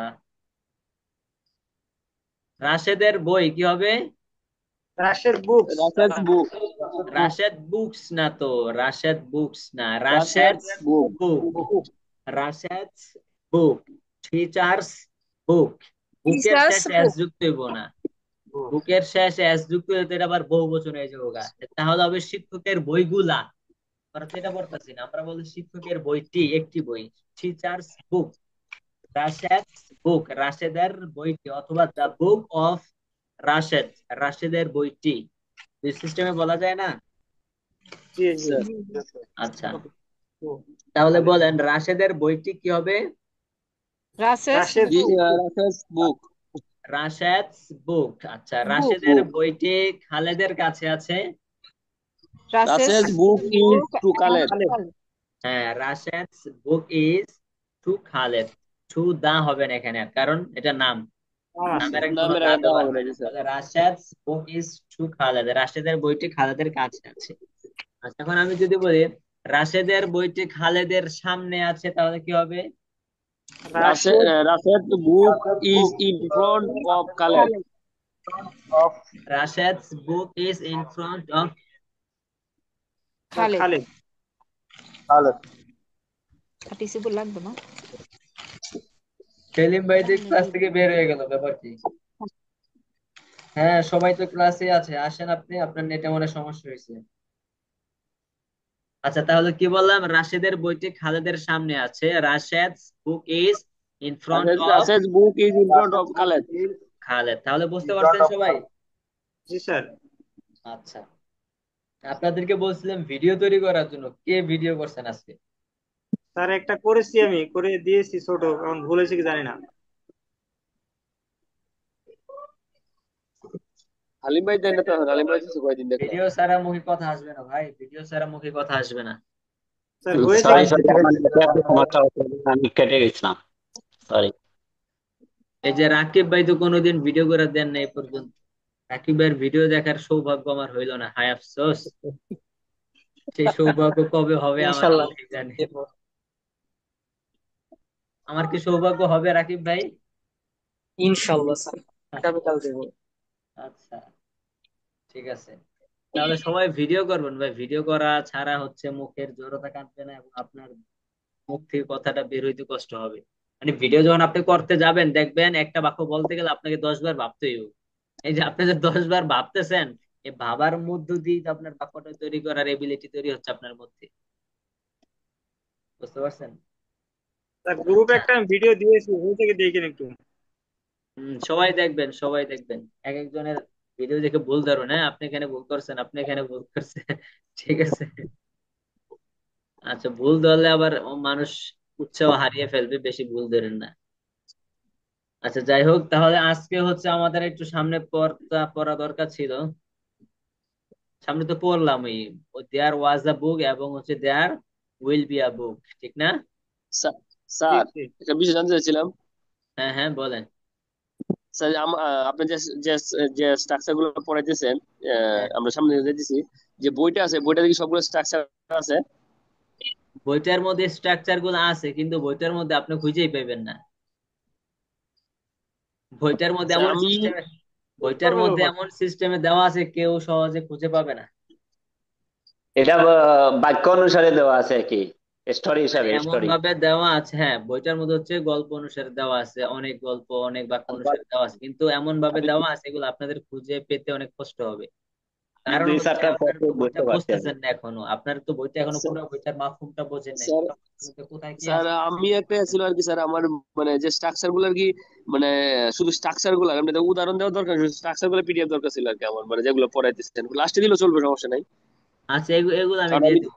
রাশেদের বই কি হবে? রাশেদ বুকস। রাশেদ বুক, রাশেদ বুকস না তো, রাশেদ বুকস না, রাশেদ রাশেদ বুক। বুক। রাশেদ বুক। টিচার্স বুক। বুকের টিচার্স শেষে এস বুক। যুক্ত হইব না। বুকের শেষে এস যুক্ত হইতে এটা আবার বহু বচন হয়ে যাবে গা। তাহলে হবে শিক্ষকের বইগুলা। আমরা তো এটা পড়তেছি না, আমরা বলি শিক্ষকের বইটি একটি বই। টিচার্স বুক। রাশেদ বুক, রাশেদের বইটি, অথবা দ্য বুক অফ রাশেদ, রাশেদের বইটি। দুই সিস্টেমে বলা যায় না? জি জি। স্যার আচ্ছা, তাহলে বলেন রাশেদের বইটি কি হবে? রাশেদ রাশেদ জি, বুক। রাশেদ বুক, রাশেদ বুক। আচ্ছা, বুক। রাশেদের বুক। বইটি খালেদের কাছে আছে। Rashed Rashed book is book to Khaled. হ্যাঁ, Rashed book is to Khaled. To the হবে না এখানে, কারণ এটা নাম, আছে। নামের আগে কোনো নামের দা আগে দেওয়া ব্যবহার হবে না হয় না। জি স্যার। তাহলে Rashed book is to Khaled, রাশেদের বইটি খালেদের কাছে আছে। আচ্ছা, এখন আমি যদি বলি রাশেদের বইটি খালেদের সামনে আছে, তাহলে কি হবে? Rashed Rashed book is in front of Khaled. Of Rashed book is in front of. Khaled. Khaled. Khaled. Participle লাগবে না? সেলিম ভাই যে ক্লাস থেকে বের হয়ে গেল, ব্যাপার কি? হ্যাঁ, সবাই তো ক্লাসে আছে, আসেন আপনি, আপনার নেটে মনে হয় সমস্যা হয়েছে। আচ্ছা, তাহলে কি বললাম? রাশেদের বইটি খালেদের সামনে আছে। Rashed book is in front of Rashed book is in front of Khaled. Is Khaled. তাহলে বুঝতে in front পারছেন of সবাই? Khaled. জি স্যার। আচ্ছা, আপনাদেরকে বলছিলাম ভিডিও তৈরি করার জন্য, কে ভিডিও করছেন আজকে? স্যার একটা করেছি, আমি করে দিয়েছি ছোট, এখন ভুলেছি কি জানি না। হালিম ভাই দেন না তো, হালিম ভাই তো কয়দিন দেখলাম। ভিডিও ছাড়া মুখে কথা আসবে না ভাই, ভিডিও ছাড়া মুখে কথা আসবে না। স্যার হয়েছে সরি কিন্তু। সরি, আমার নেটওয়ার্কের সমস্যা হচ্ছে, আমি কেটে গেছিলাম। সরি। এই যে রাকিব ভাই তো কোনোদিন ভিডিও করে দেন না এই পর্যন্ত। রাকিব ভাইয়ের ভিডিও দেখার সৌভাগ্য আমার হইলো না, হায় আফসোস। সেই সৌভাগ্য কবে হবে আমার ইনশাল্লাহ আল্লাহ জানে। দেব। আমার কি সৌভাগ্য হবে রাকিব ভাই? ইনশাল্লাহ স্যার, আগামীকাল দেবো। আচ্ছা, ঠিক আছে। তাহলে সবাই ভিডিও করবেন ভাই, ভিডিও করা ছাড়া হচ্ছে মুখের জড়তা কাটবে না, এবং আপনার মুখ থেকে কথাটা বের হইতে কষ্ট হবে। মানে ভিডিও যখন আপনি করতে যাবেন দেখবেন একটা বাক্য বলতে গেলে আপনাকে 10 বার ভাবতেই হবে। এই যে আপনি যে 10 বার ভাবতেছেন, এই ভাবার মধ্য দিয়ে তো আপনার বাক্যটা তৈরি করার এবিলিটি তৈরি হচ্ছে আপনার মধ্যে। বুঝতে পারছেন? তার গ্রুপে আচ্ছা। একটা ভিডিও দিয়েছি, ওই থেকে দেখেন একটু। সবাই দেখবেন, সবাই দেখবেন। এক একজনের ভিডিও দেখে ভুল ধরুন, হ্যাঁ আপনি এখানে ভুল করছেন, আপনি এখানে ভুল করছেন। ঠিক আছে। আচ্ছা, ভুল ধরলে আবার মানুষ উৎসাহ হারিয়ে ফেলবে, বেশি ভুল ধরেন না। আচ্ছা, যাই হোক, তাহলে আজকে হচ্ছে আমাদের একটু সামনে পড়া দরকার ছিল। সামনে তো পড়লামই, দেয়ার ওয়াজ আ বুক এবং হচ্ছে দেয়ার উইল বি আ বুক, ঠিক না? জি স্যার, জি। একটা বিষয় জানতে চাইছিলাম। হ্যাঁ হ্যাঁ, বলেন। স্যার আপনি যে যে যে স্ট্রাকচার গুলো পড়াইতেছেন, হ্যাঁ, আমরা সামনে দেখতেছি যে বইটা আছে, বইটা দেখি সবগুলো স্ট্রাকচার আছে। বইটার মধ্যে স্ট্রাকচার গুলো আছে, কিন্তু বইটার মধ্যে আপনি খুঁজেই পাইবেন না। বইটার মধ্যে স্যার এমন আমি সিস্টেমে বইটার মধ্যে এমন সিস্টেমে দেওয়া আছে, কেউ সহজে খুঁজে পাবে না। এটা বাক্য অনুসারে দেওয়া আছে আর কি, স্টোরি মানে হিসাবে এমন স্টোরি। ভাবে দেওয়া আছে, হ্যাঁ বইটার মধ্যে হচ্ছে গল্প অনুসারে দেওয়া আছে, অনেক গল্প অনেক বাক্য অনুসারে দেওয়া আছে, কিন্তু এমন ভাবে আমি দেওয়া আছে এগুলো আপনাদের খুঁজে পেতে অনেক কষ্ট হবে। আমি কারণ দুই হচ্ছে চারটা আপনার পড়তে তো বইটা বুঝতে পারছি আমি। বুঝতেছেন না এখনো, আপনার তো বইটা এখনো স্যার পুরো বইটার মাফহুমটা বোঝেন নাই, স্যার কোথায় কি স্যার আছে। আমি একটা ছিল আর কি স্যার, আমার মানে যে স্ট্রাকচার গুলো আর কি, মানে শুধু স্ট্রাকচার গুলো, এমনি উদাহরণ দেওয়া দরকার, স্ট্রাকচার গুলো পিডিএফ দরকার ছিল আর কি আমার, মানে যেগুলো পড়াইতেছেন লাস্টে দিলেও চলবে, সমস্যা নাই। আচ্ছা, এগুলো আমি কারণ দিয়ে আমি দিব।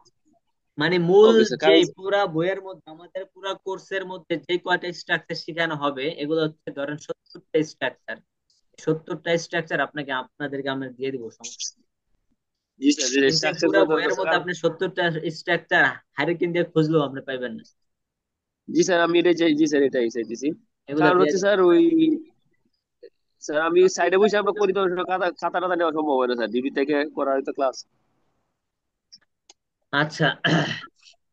মানে মূল ওকে স্যার, যে কারণ পুরা বইয়ের মধ্যে আমাদের পুরা কোর্সের মধ্যে যে কয়টা স্ট্রাকচার শেখানো হবে, এগুলো হচ্ছে ধরেন 70টা স্ট্রাকচার। 70টা স্ট্রাকচার আপনাদেরকে আমরা দিয়ে দিব, সমস্যা নেই। জি স্যার, যে কিন্তু এই স্ট্রাকচার পুরা গুলো দরকার বইয়ের স্যার, মধ্যে আপনি 70টা স্ট্রাকচার হারিকেন দিয়ে খুঁজলেও আপনি পাইবেন না। জি স্যার আমি এটাই চাই, জি স্যার এটাই চাইতেছি। এগুলো কারণ দিয়ে হচ্ছে দিব। স্যার ওই, স্যার আমি সাইডে বসে আমরা করি তো, খাতা খাতা টাতা নেওয়া সম্ভব হয় না স্যার, ডিবি থেকে করা হয়তো ক্লাস। আচ্ছা,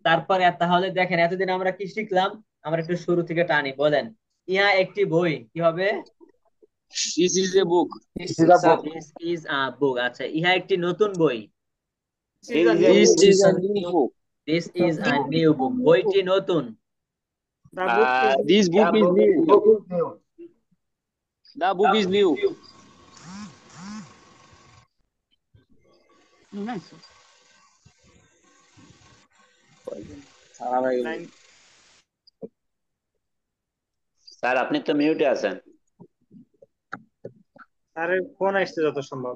তারপরে তাহলে দেখেন এতদিন আমরা কি শিখলাম, আমরা একটু শুরু থেকে টানি, বলেন। ইহা একটি বই, কি হবে? This is a book. This is a book. This is a book. আচ্ছা, ইহা একটি নতুন বই। This is a This is a new this book. book. Is a new book. This is a new book, বইটি নতুন। The book is this book The is book, new. book is new. The book is new. সারা হয়ে গেল। নাইন। স্যার আপনি তো মিউটে আছেন। স্যারের ফোন আসছে যত সম্ভব।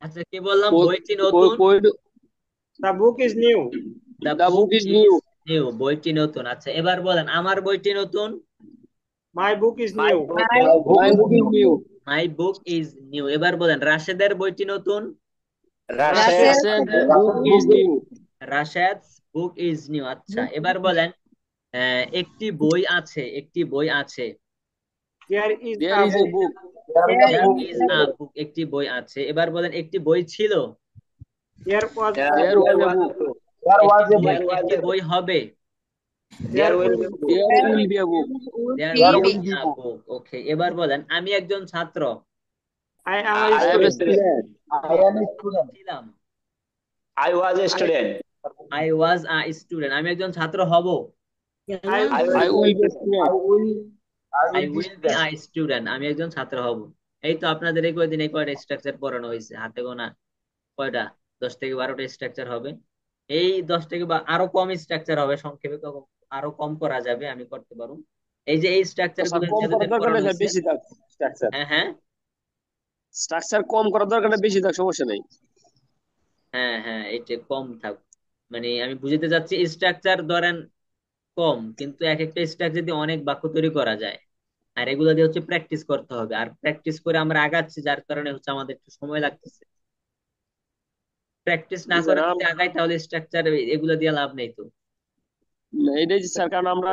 আচ্ছা, কি বললাম, বইটি নতুন। The book is new. The the book book is is new. New, বইটি নতুন। আচ্ছা, এবার বলেন, আমার বইটি নতুন। My book is my new. Book My book my is book is new. New. My book is new. এবার বলেন, রাশেদের বইটি নতুন। Rashid, Rashed Rashed book Rashid is book is new. Rashed book is new. আচ্ছা, এবার বলেন, একটি বই আছে, একটি বই আছে। There is there a is a book. Book. there is a there book. Is a book, একটি বই আছে। এবার বলেন, একটি বই ছিল। There was a there book. Was a book. There একটি was a বই, book. একটি বই হবে। There There will will be be a book. Book. There will be a book. There There will will be be a book. Book. Okay, এবার বলেন, আমি একজন ছাত্র। I am a I I am a student. Student. I am a student. ছিলাম। I was a I student. I was a student, আমি একজন ছাত্র হব। I I will will I be will be a student. I I will be will B student. A student, আমি একজন ছাত্র হব। এই তো আপনাদের এই কয়দিন এই কয়টা স্ট্রাকচার পড়ানো হয়েছে, হাতে গোনা কয়টা, 10 থেকে 12টা স্ট্রাকচার হবে। এই 10 থেকে আরো কম স্ট্রাকচার হবে, সংক্ষেপে আরো কম করা যাবে, আমি করতে পারবো। এই যে এই স্ট্রাকচার স্যার গুলো কম করার যতদিন দরকার পড়ানো নেই স্যার, হয়েছে। বেশি থাক স্ট্রাকচার। হ্যাঁ হ্যাঁ। স্ট্রাকচার কম করার দরকার নেই, বেশি থাক, সমস্যা নেই। হ্যাঁ হ্যাঁ, এটা কম থাক। মানে আমি বুঝতে চাচ্ছি, স্ট্রাকচার ধরেন কম, কিন্তু এক একটা স্ট্রাকচার দিয়ে অনেক বাক্য তৈরি করা যায়। আর এগুলো দিয়ে হচ্ছে প্র্যাকটিস করতে হবে, আর প্র্যাকটিস করে আমরা আগাচ্ছি, যার কারণে হচ্ছে আমাদের একটু সময় লাগতেছে। প্র্যাকটিস না জি করে স্যার যদি আগাই, তাহলে স্ট্রাকচার এগুলো দিয়ে লাভ নেই তো। এটাই স্যার, কারণ আমরা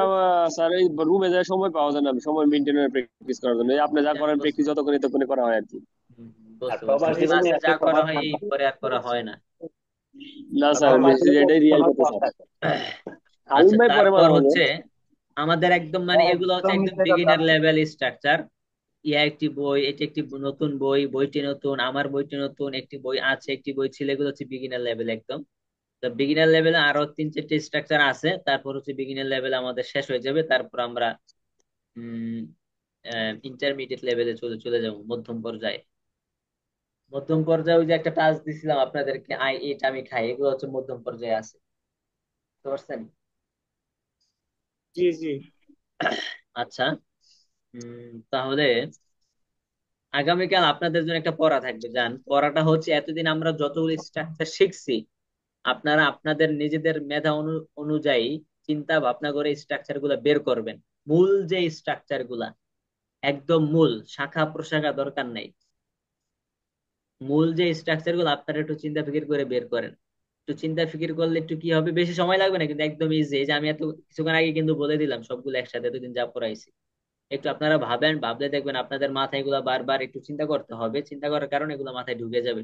স্যার এই রুমে যাওয়ার সময় পাওয়া যায় না, সময় মেনটেনের প্র্যাকটিস করার জন্য। এই আপনি যা এটা আমি করেন বুঝতে প্র্যাকটিস যতক্ষণ ততক্ষণই করা হয় আর কি। আর বুঝতে পারছি প্রবাস জি জীবনে ক্লাসে একটা যা করা প্রবাদ হয় এই থাকে, পরে আর করা হয় না। না স্যার, প্রবাস জীবনে এটাই একটা রিয়েল কথা প্রবাদ স্যার। থাকে। হালিম আচ্ছা, ভাই পরে তারপর মারা হবে। হচ্ছে আমাদের একদম মানে এগুলো হচ্ছে একদমই একদম সেটা বিগিনার জানি। Level structure. ইয়া একটি বই, এটি একটি নতুন বই, বইটি নতুন, আমার বইটি নতুন, একটি বই আছে, একটি বই ছিল, এগুলো হচ্ছে বিগিনার লেভেল একদম। তো বিগিনার লেভেলে আরো 3-4টি স্ট্রাকচার আছে, তারপর হচ্ছে বিগিনার লেভেল আমাদের শেষ হয়ে যাবে, তারপর আমরা ইন্টারমিডিয়েট লেভেলে চলে চলে যাবো, মধ্যম পর্যায়ে। মধ্যম পর্যায়ে ওই যে একটা টাস্ক দিছিলাম আপনাদেরকে, আই ইট আমি খাই, এগুলো হচ্ছে মধ্যম পর্যায়ে আছে, বুঝতে পারছেন? জি জি আচ্ছা, তাহলে আগামীকাল আপনাদের জন্য একটা পড়া থাকবে, জান পড়াটা হচ্ছে এতদিন আমরা যতগুলো স্ট্রাকচার শিখছি, আপনারা আপনাদের নিজেদের মেধা অনুযায়ী চিন্তা ভাবনা করে স্ট্রাকচার গুলা বের করবেন। মূল যে স্ট্রাকচার গুলা, একদম মূল, শাখা প্রশাখা দরকার নাই, মূল যে স্ট্রাকচার গুলো আপনারা একটু চিন্তা ফিকির করে বের করেন। একটু চিন্তা ফিকির করলে একটু কি হবে, বেশি সময় লাগবে না, কিন্তু একদম ইজি। এই যে আমি এত কিছুক্ষণ আগে কিন্তু বলে দিলাম সবগুলো একসাথে এতদিন যা পড়াইছি। একটু আপনারা ভাবেন, ভাবলে দেখবেন আপনাদের মাথায় এগুলা বারবার একটু চিন্তা করতে হবে, চিন্তা করার কারণে এগুলো মাথায় ঢুকে যাবে।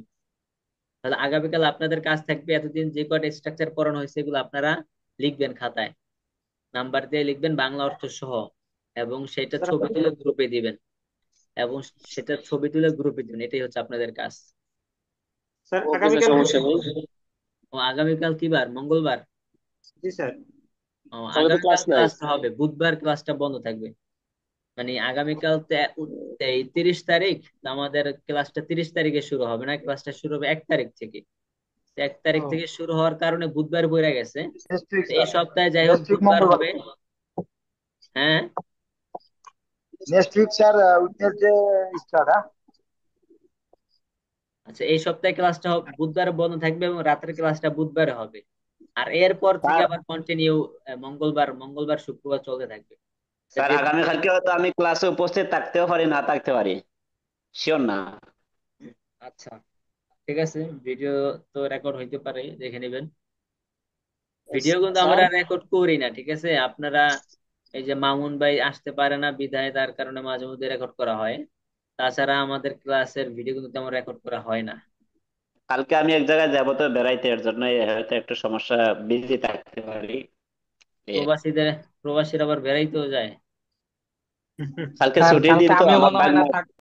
তাহলে আগামীকাল আপনাদের কাজ থাকবে, এতদিন যে কয়টা স্ট্রাকচার পড়ানো হয়েছে এগুলো আপনারা লিখবেন খাতায়, নাম্বার দিয়ে লিখবেন বাংলা অর্থ সহ, এবং সেটা স্যার। ছবি তুলে গ্রুপে দিবেন, এবং সেটা ছবি তুলে গ্রুপে দিবেন, এটাই হচ্ছে আপনাদের কাজ। স্যার ওকে স্যার, আগামীকাল সমস্যা নেই। ও আগামীকাল কি বার, মঙ্গলবার? জি স্যার। ও তাহলে তো আগামীকাল ক্লাস নাই। ক্লাসটা হবে, বুধবার ক্লাসটা বন্ধ থাকবে। মানে আগামীকাল 30 তারিখ, তো আমাদের ক্লাসটা 30 তারিখে শুরু হবে না, ক্লাসটা শুরু হবে 1 তারিখ থেকে। তো 1 তারিখ ও থেকে শুরু হওয়ার কারণে বুধবার পড়ে গেছে। নেক্সট উইক তো এই স্যার, সপ্তাহে যাই হোক নেক্সট উইক বুধবার মঙ্গলবার। হবে। হ্যাঁ, নেক্সট উইক স্যার, উইকনেসডে স্টার্ট। হ্যাঁ আচ্ছা, এই সপ্তাহে ক্লাসটা বুধবারে বন্ধ থাকবে, এবং রাতের ক্লাসটা বুধবারে হবে। আর এরপর থেকে স্যার, আবার কন্টিনিউ মঙ্গলবার, মঙ্গলবার শুক্রবার চলতে থাকবে। তা স্যার যেদিন আগামীকালকে হয়তো আমি ক্লাসে উপস্থিত থাকতেও পারি, না থাকতে পারি, শিওর না। আচ্ছা, ঠিক আছে, ভিডিও তো রেকর্ড হইতে পারে, দেখে নেবেন। ভিডিও কিন্তু স্যার আমরা রেকর্ড করি না, ঠিক আছে? আপনারা এই যে মামুন ভাই আসতে পারে না বিধায়, তার কারণে মাঝে মধ্যে রেকর্ড করা হয়। তাছাড়া আমাদের ক্লাসের ভিডিও কিন্তু তেমন রেকর্ড করা হয় না। কালকে আমি এক জায়গায় যাবো তো বেড়াইতে, এর জন্য হয়তো একটু সমস্যা, বিজি থাকতে পারি। প্রবাসীদের, প্রবাসীরা আবার বেড়াইতেও যায়। কালকে স্যার ছুটির দিন কালকে তো আমিও আমার মনে হয় না ভাগ্নে থাকবো।